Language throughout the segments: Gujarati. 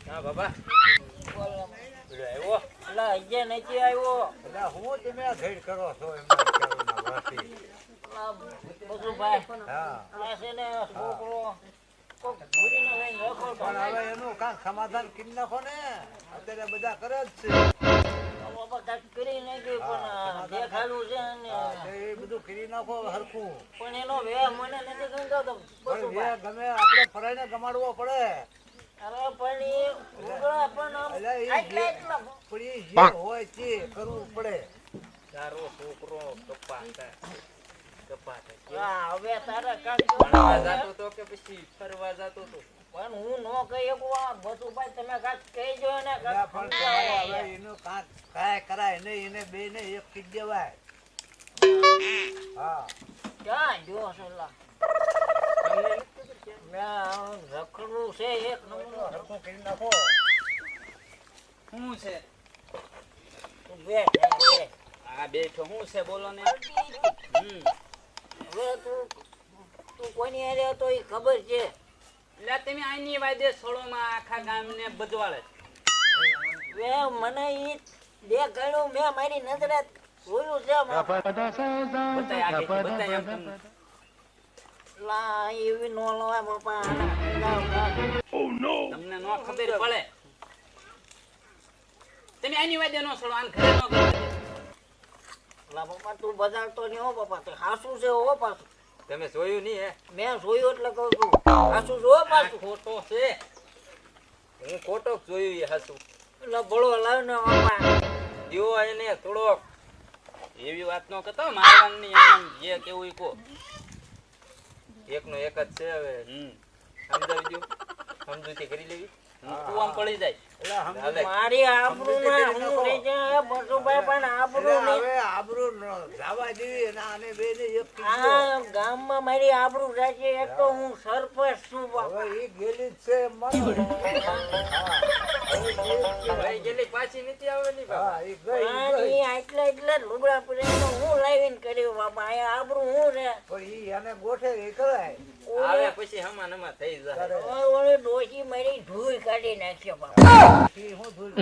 હા બાબા બોલો. આવ્યો અલા હજે નથી આવ્યો. એટલે હું તમે આ ઘેડ કરો છો એમના વિચારોના વાથી. અલા બસુભાઈ હા આ છે ને છોકરો કોક ભૂરીને લઈને રખડતો. પણ હવે એનું કાંઈક સમાધાન કરી નાખો ને અત્યારે બધા કરે જ છે બાબા કાંઈક કરી નાખ્યું પણ દેખાડું છે ને હા, તો એ બધું કરી નાખો હરખું પણ એનો વેહ મને નથી ગમતો તો પણ બસુભાઈ. જે ગમે આપણે ફરાઈને ગમાડવો પડે અરે પણ એ લુગડા પણ આમ એટલે એ આટલા એટલા પણ એ જે હોય તે કરવું પડે તારો છોકરો કપા હા, હવે તારે કાંઈક ભણવા જાતો તો કે પછી ફરવા જાતો તો પણ હું નો કહી શકું આ બસુભાઈ તમે કાંઈક કહેજો ને એટલે પણ તમારે હવે એનું કાંઈ કરાય નહીં એને બે ને એક કીધી દેવાય હા ક્યાં જો સલાહ રખડવું છે એક નંબર હરખું કરી નાખો શું છે તું બેઠ અહીંયા બેઠ. આ બેઠો શું છે બોલો ને હવે તું કોની હારે હતો એ ખબર છે. એટલે તમે આની વાદે સોળોમાં આખા ગામને બજવાળે વે મને ઈ દેખાડ્યું મેં મારી નજરે જોયું છે બતાય આગળ બતાય એમ તમને. લા એવી નો લવાય બાપા તમને નો ખબર પડે તમે આની વાદે નો સોળો આને ઘરે નો કરવા દે. લા બાપા તું બજાડતો નહીં હો બાપા તે હાસું છે હો પાછું તમે જોયું નહીં હે મેં જોયું એટલે કહું છું હાસું જો આ પાછું ખોટો છે હું ખોટો જોયું એ હાસુ એટલે બળો લાવ ને બાપા દિયો એને થોડોક એવી વાત નો કરતો મારવાની એમ જે કેવું ઈ કો એકનો એક જ છે હવે સમજાવી દો સમજૂતી કરી લેવી તું આમ પડી જાય એટલે સમજી હાલે. મારી આબરૂ ને હું નહીં જાય બસુભાઈ પણ આબરૂ એટલે નહીં. હવે આબરૂ જવા જેવી અને આને બે ને એક કીધી આ ગામમાં મારી આબરૂ જાય છે એક તો હું સરપંચ છું બાપા. હવે એ ગેલી જ છે માનો ભાઈ ગેલી પાછી નથી આવવાની બાબા. હા એ પણ ગઈ ઈ આટલા એટલા જ લુગડા પહેરીને હું લાવીને કર્યું બાપા અહીંયા આબરૂ હું રે પણ ઈ એને ગોઠે એ કરાય આવે પછી હમા નમા થઈ જાય ઓલી ડોશી મારી ધૂળ કાઢી નાખ્યો બાપા. ઈ હું ધૂળ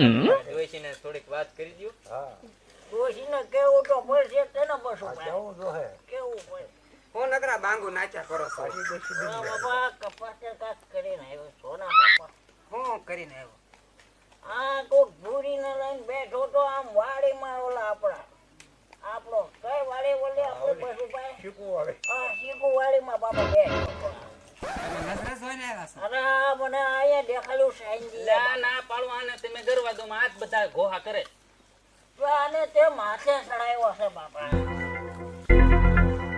જોઈશીને થોડીક વાત કરી દો હા ડોશીને કેવું તો પડશે તેને બસો આ જવું જોહે કેવું પડે. હું નકરા બાંગુ નાચ્યા કરો છો પાછી બેસી હા દીધી. બાપા કપાસે કાક કરીને આવ્યો સોના બાપા. હું કરીને આવ્યો આ કોક ભૂરીને લઈને બેઠો તો આમ વાડીમાં ઓલા આપણો કઈ વાડી ઓલી આપણે પશુભાઈ શીખવું આવે આ શીકુ વાડીમાં બાપા બેઠો. અરે આ મને અહીંયા દેખાડ્યું સાંજી ના ના પાડવા ને તમે ગરવા દો માં હાથ બધા ઘોહા કરે આને તે માથે ચડાવ્યો છે બાપા.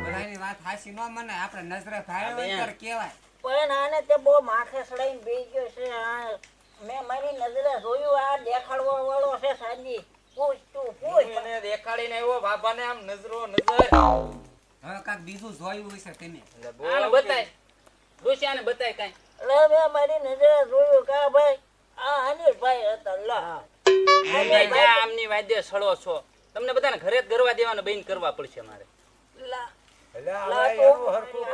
બધાની વાત હાસી ન મને આપણે નજરે ભાડે હોય ત્યારે કહેવાય. પણ આને તે બહુ માથે ચડાઈને બેસી ગયો છે. આ મેં મારી નજરે જોયું આ દેખાડવા વાળો છે સાંજી. પૂછ તું પૂછ. એને દેખાડીને આવ્યો બાબાને આમ નજરો નજર હવે કાંઈક બીજું જોયું હશે તમે. આને બતાય ડોશિયાને બતાય કાઈ એટલે મેં મારી નજરે જોયું કે આ ભાઈ આ અનિલભાઈ હતા. લા આમની વાદ્ય સળો છો તમને બધાને ઘરે જ ગરવા દેવાનો બેન કરવા પડશે મારે લા એટલે લા હવે તો એનું હરખું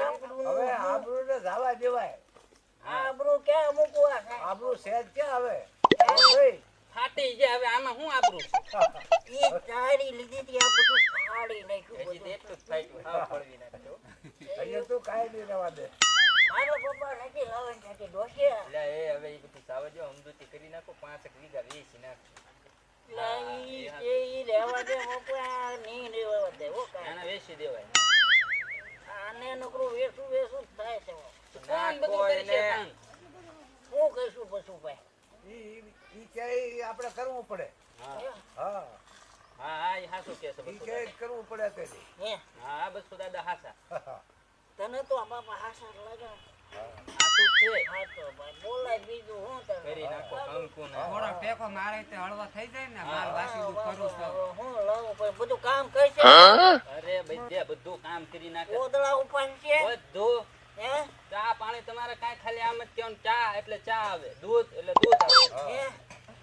હવે આબરૂ ને જવા દેવાય આબરૂ ક્યાં મૂકવા છે? આબરૂ સહેજ ક્યાં હવે ભાઈ ફાટી જાય હવે આમાં શું આબરૂ છે ઈ ચારી લીધી હતી આ બધું ફાડી નાખ્યું હજી તો બધું. એટલું જ ફાટ્યું હા પડવી નાખ્યો અહીંયા તું કાંઈ નહીં રહેવા દે મારો પપ્પા નથી લાવવાની ત્યાંથી ડોશિયા. એટલે એ હવે એ બધું સાવજો સમજૂતી કરી નાખો 5 વીઘા વેચી નાખો એટલે ઈ રહેવા દે પપ્પા નહીં રહેવા દે હો કાંઈ. આને વેચી દેવાય આને નકરું વેસું વેસું જ થાય છે. ના કોણ બધું કોઈને કરશે કામ? શું કહીશું પશુભાઈ? ઈ ક્યાંય આપણે કરવું પડે હા હા હા હા એ હાસું કે છે ઈ બસુ ક્યાંય કરવું પડે તેથી હે હા બસુ દાદા હાસા તને તો આ બાપા હાસા લાગે. હાસું છે હા તો ભાઈ બોલાય બીજું હું તને. કરી નાખો કંકુ ને થોડો ટેકો મારે તે હળવા થઈ જાય ને માલ વાસીદું કરું છું. હું લાવું પણ બધું કામ કરશે. અરે બધે બધું કામ કરી નાખે ગોદડા ઉપાડશે. બધું હે ચા પાણી તમારે કાંઈ ખાલી આમ જ કહેવાનું ચા એટલે ચા આવે દૂધ એટલે દૂધ આવે હે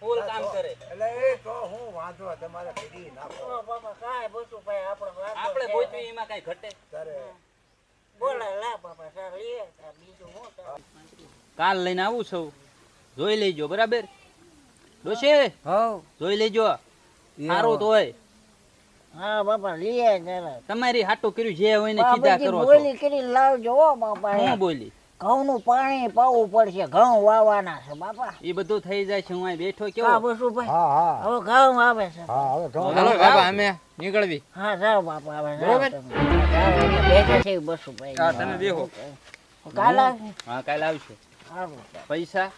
ફૂલ કામ કરે એટલે એ તો હું વાંધો તમારે કરી નાખો ઓ બાપા કાંઈ પશુભાઈ આપણે વાંધો આપણે છે. ગોતવી એમાં કાંઈ ઘટે તારે બોલાય લા બાપા તાર લે તાર બીજું હું તાર. કાલ લઈને આવું છું જોઈ લેજો બરાબર ડોશી હવ જોઈ લેજો સારું તો હોય હા બાપા લઈએ જરા તમારી હાટું કર્યું જે હોય ને આ કીધા બધી કરો છો બોલી કરી લાવજો હો બાપા હું બોલી ઘઉંનું પાણી પાવું પડશે ઘઉં વાવવાના છે બાપા એ બધું થઈ જાય છે હું અહીં બેઠો હા કેવો બસુભાઈ હા હા હવે ઘઉં આવે છે હા હવે ઘઉં હાલો બાબા અમે નીકળવી હા જાઓ બાપા હવે બરોબર. બેઠા છે બસુભાઈ હા, તમે બેહો. કાલ આવશે હા કાલે આવશે સારું પૈસા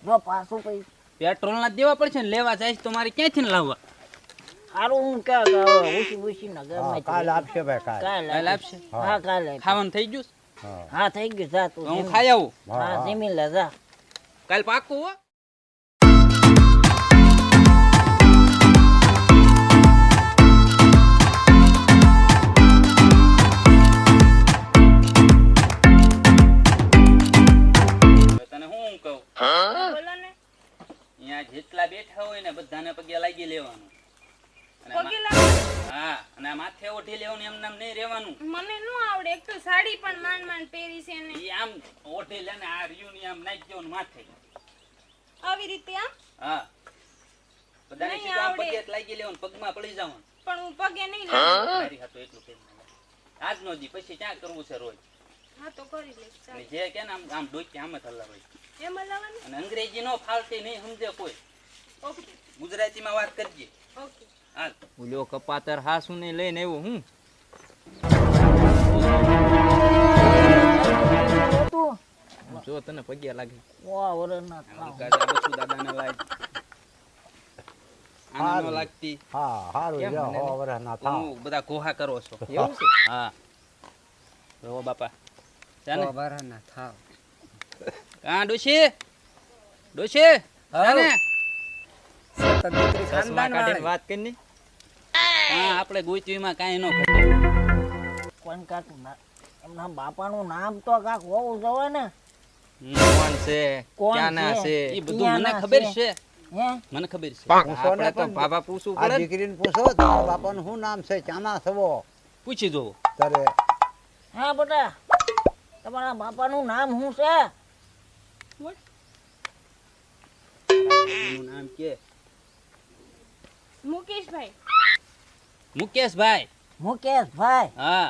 જો પાછું પૈસા પેટ્રોલ ના દેવા પડશે ને લેવા જાય તો મારે ક્યાંથી ને લાવવા સારું હું ક્યાં ઉસી ઉસી ના હા, ગમે કાલ આપશે ભાઈ કાલ કાલ કાલે આપશે હા કાલ આપશે. ખાવાનું થઈ ગયું હા હા થઈ ગયું જા તું તો હું જમી. ખાઈ આવું હા, હા હા. જમી લે જા કાલ પાકું હો હવે તને હું કહું અહીંયા જેટલા બેઠા હોય ને બધાને પગે લાગી લેવાનું અને પગે લાગવાનું? હા અને આ માથે ઓઢી લેવાનું એમ નામ નહીં રહેવાનું મને નો આવડે એક તો સાડી પણ માંડ માંડ પહેરી છે ને ઈ આમ ઓઢી લે ને આ રીયું ની આમ નાખી દેવાનું માથે આવી રીતે આમ હા બધાને નહીં સીધું આમ આવડે. પગે લાગી લેવાનું પગમાં પડી જવાનું પણ હું પગે નહીં લાગુ મારી હાથો એટલું કરી નાખ. આજનો દી પછી ક્યાં કરવું છે રોજ હા તો કરી લઈશ ચાલ. અને જે કે ને આમ આમ ડોકી આમ જ હલાવાય એમ હલાવવાનું અને અંગ્રેજી નો ફાલતી નહીં સમજે કોઈ ઓકે ગુજરાતીમાં વાત કરજે ઓકે હાલ ઓલો કપાતર હાસુ ને લઈને આવ્યો હું તું જો તને પગે લાગે વાહ વરના દાદાને લાગ આના નો લાગતી હા સારું કેમ જો મને હો વરસ ના થાવ હું બધા કોહા કરો છો એવું છે? હા જો બાપા જાને બરાના થાવ કાં ડોશી ડોશી જાને સતત દીકરી ચશ્મા ખાનદાન કાઢીને વાળી. વાત કરી ની હા આપણે ગોચવીમાં કાંઈ ન ઘટે કોણ કાક એમના બાપાનું નામ તો કાક હોવું જોવે ને કોણ છે કોણ ક્યાંના છે? છે એ બધું મને ક્યાંના ખબર છે? છે હે મને ખબર છે પૂછો ને આપણે તો પણ. ભાભા પૂછવું આ પડે ને. દીકરીને પૂછો તમારા બાપાનું શું નામ છે ચાના સવો પૂછી જોવો તારે હા બેટા તમારા બાપાનું નામ શું છે એનું નામ કે મુકેશભાઈ મુકેશભાઈ મુકેશભાઈ હા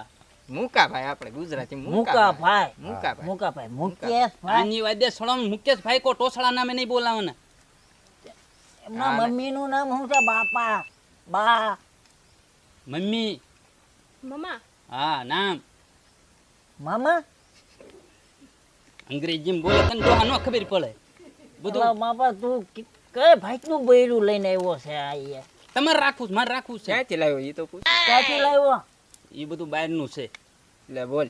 મુકાભાઈ આપણે ગુજરાતી મુકાભાઈ મુકાભાઈ મુકાભાઈ મુકેશભાઈ આની વાદે સળમ મુકેશભાઈ કો ટોસળા નામે નહીં બોલાવાના એમના હા, મમ્મીનું નામ શું છે બાપા બા મમ્મી મમ્મા હા નામ મામા અંગ્રેજીમાં બોલે તને તો આ ન ખબર પડે બધું અલા બાપા તું કઈ ભાઈનું બૈરું લઈને આવ્યો છે આ યાર તમારે રાખવું છે મારે રાખવું છે ક્યાંથી લાવ્યો એ તો પૂછ ક્યાંથી લાવ્યો એ બધું બહારનું છે એટલે બોલ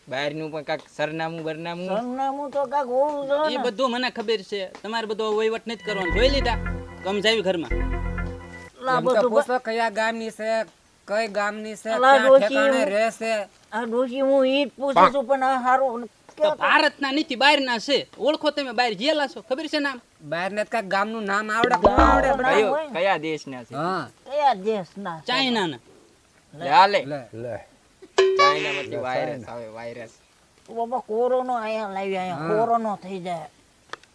બહારનું પણ કાંક સરનામું બરનામું સરનામું તો કાક હોવું જોઈએ એ ને. બધું મને ખબર છે તમારે બધો વહીવટ નથી કરવાનો જોઈ લીધા કમજાવી ઘરમાં અલા એમ તો બધું પૂછો કયા ગામની છે કઈ ગામની છે અલા ક્યાં ડોશી. ઠેકાણે રહે છે આ ડોશી હું ઈ જ પૂછું છું પણ આ હારું તો ભારતના નથી બહારના છે ઓળખો તમે બહાર જેલા છો ખબર છે નામ બહાર ને કઈ ગામનું નામ આવડે કોણ આવડે ગામનું બધા? નામ હોય ને. કયા દેશના છે હા કયા દેશના છે? ચાઇનાના લે લે ચાઇનામાંથી વાયરસ આવે વાયરસ બાબા કોરોનો અહીંયા લાવી અહીંયા કોરોનો થઈ જાય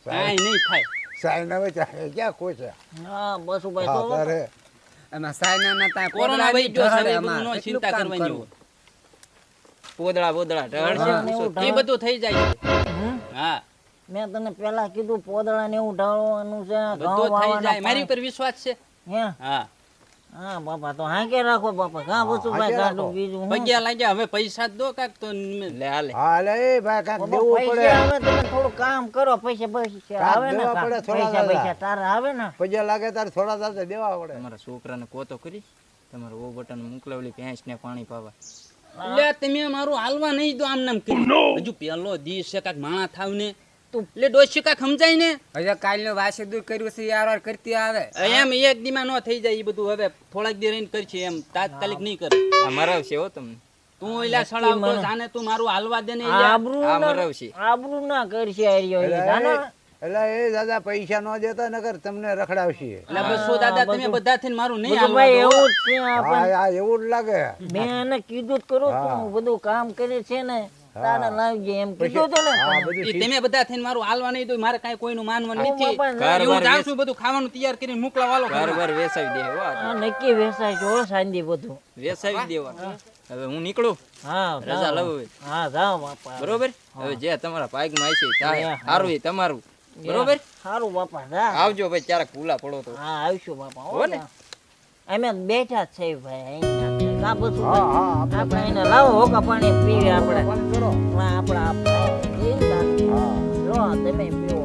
કાંઈ નહીં થાય સાઈન હવે ક્યાં કોઈ છે હા બસ ભાઈ હા તો તારે એમાં સાયનાના ત્યાં કોરોના વહી ગયો છે, હવે એમાં બધું નો કેટલું ચિંતા કામ કરવાની કરવું. પોદળા બોદળા પોદળા ને એવું એ બધું થઈ જાય છે. હમ? હા મેં તને પેલા કીધું પોદળા ને એવું ઢાળવાનું છે ઘઉં બધું થઈ વાવવાના જાય મારી પાણી. ઉપર વિશ્વાસ છે હે હા હા બાપા તો હાંકે રાખો બાપા ઘા બધું ભાઈ હાંકે કાઢું રાખો. બીજું હું? પગ્યા લાગ્યા હવે પૈસા જ દો કાક તો લે હાલે હા લે એ ભાઈ કાંઈક બાબા, દેવું પડે પૈસા આવે તમે થોડું કામ કરો પૈસા આવે ને દેવા કાં? પડે થોડા પૈસા દાદા. પૈસા તારા આવે ને પૈસા લાગે તારે થોડા તારે દેવા પડે તમારા છોકરાને કોતો કરી તમારા ઓ બટન મોકલાવલી ભેંસ ને પાણી પાવા લે તમે મારું હાલવા નહીં દો આમ નામ કરી હજુ પેલો દિવસ છે કાક માણા થાવ ને તું લે ડોશી કાક સમજાય ને હવે કાલનું વાસી દૂર કર્યું છે યાર વાર કરતી આવે એમ એક દીમાં નો થઈ જાય એ બધું હવે થોડાક દી રહીને કરશે એમ તાત્કાલિક નહીં કરે મરાવશે હો તમને તું ઓલા સળાવતો જાને તું મારું હાલવા દે ને આબરૂ ના કરશે હાર્યો એ જાનો? એટલે એ દાદા પૈસા નો દેતા નકર તમને રખડાવશે એટલે બસો દાદા તમે બધા થઈને મારું નહીં બધું હાલવા ભાઈ દો એવું જ છે આપણે. હા એવું જ લાગે મેં એને કીધું જ કરું છું બધું કામ કરે છે ને તારે લાવજે એમ કીધું તું ને હા તને. બધું ઈ તમે બધા થઈને મારું હાલવા નહીં દો મારે કાંઈ કોઈનું માનવાનું હું નથી બાપા ઘર હું બર જાઉં છું બધું ખાવાનું તૈયાર કરીને મોકલા વાલો ઘર વેસાવી દે હો આ નક્કી વેસાય છે હો સાંજે બધું. વેસાવી દેવા હવે હું નીકળું હા રજા જાઓ. લઉં હવે. હા જાઓ બાપા. બરોબર હવે જે તમારા ભાગમાં હશે તારે હા. સારું એ તમારું બરોબર સારું બાપા જા. આવજો ભાઈ ક્યારેક ભૂલા પડો તો હા આવીશું બાપા હો ને? અમે બેઠા જ છે ભાઈ અહીં આ બધું હા હા આપણે એને લાવો હોકા પાણી પીવે આપણે પાણી કરો આપણે આપણે હા જો તમે પીવો